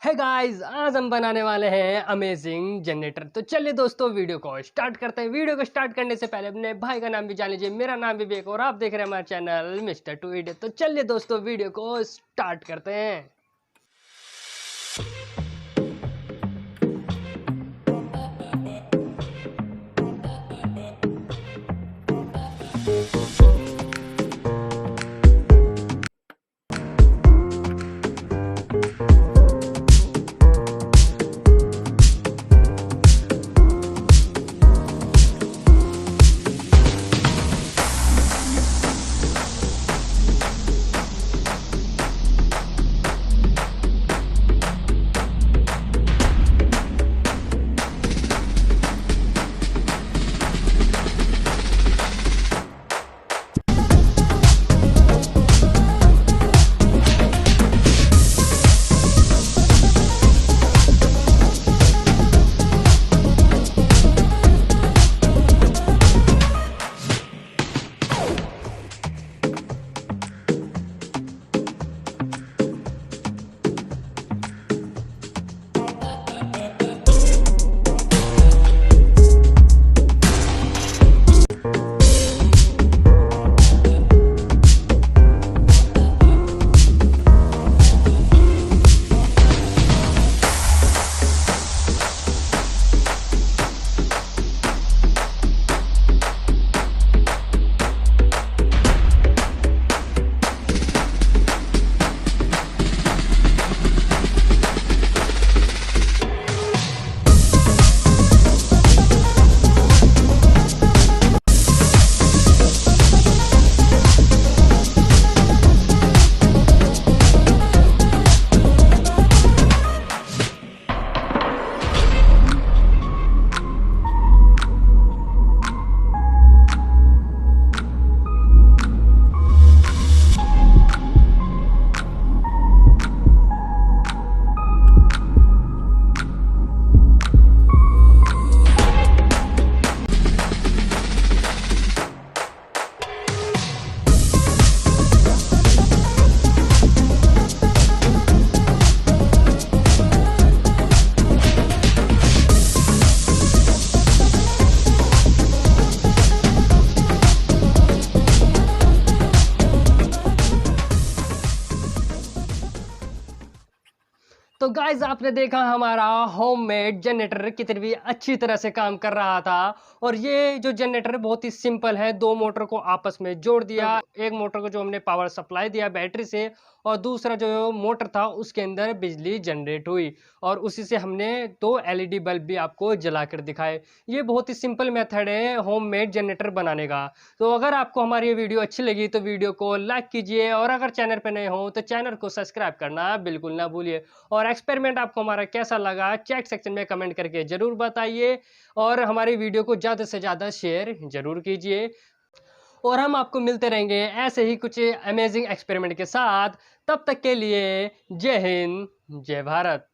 है गाइस, आज हम बनाने वाले हैं अमेजिंग जनरेटर। तो चलिए दोस्तों वीडियो को स्टार्ट करते हैं। वीडियो को स्टार्ट करने से पहले अपने भाई का नाम भी जान लीजिए। मेरा नाम विवेक और आप देख रहे हैं हमारा चैनल मिस्टर टू इडियट। तो चलिए दोस्तों वीडियो को स्टार्ट करते हैं। तो गाइज आपने देखा हमारा होममेड जनरेटर कितनी अच्छी तरह से काम कर रहा था। और ये जो जनरेटर बहुत ही सिंपल है। दो मोटर को आपस में जोड़ दिया। एक मोटर को जो हमने पावर सप्लाई दिया बैटरी से, और दूसरा जो मोटर था उसके अंदर बिजली जनरेट हुई, और उसी से हमने दो एलईडी बल्ब भी आपको जला कर दिखाए। ये बहुत ही सिंपल मेथड है होममेड जनरेटर बनाने का। तो अगर आपको हमारी ये वीडियो अच्छी लगी तो वीडियो को लाइक कीजिए, और अगर चैनल पर नए हो तो चैनल को सब्सक्राइब करना बिल्कुल ना भूलिए। और एक्सपेरिमेंट आपको हमारा कैसा लगा चैट सेक्शन में कमेंट करके जरूर बताइए, और हमारी वीडियो को ज़्यादा से ज़्यादा शेयर जरूर कीजिए। और हम आपको मिलते रहेंगे ऐसे ही कुछ अमेजिंग एक्सपेरिमेंट के साथ। तब तक के लिए जय हिंद, जय भारत।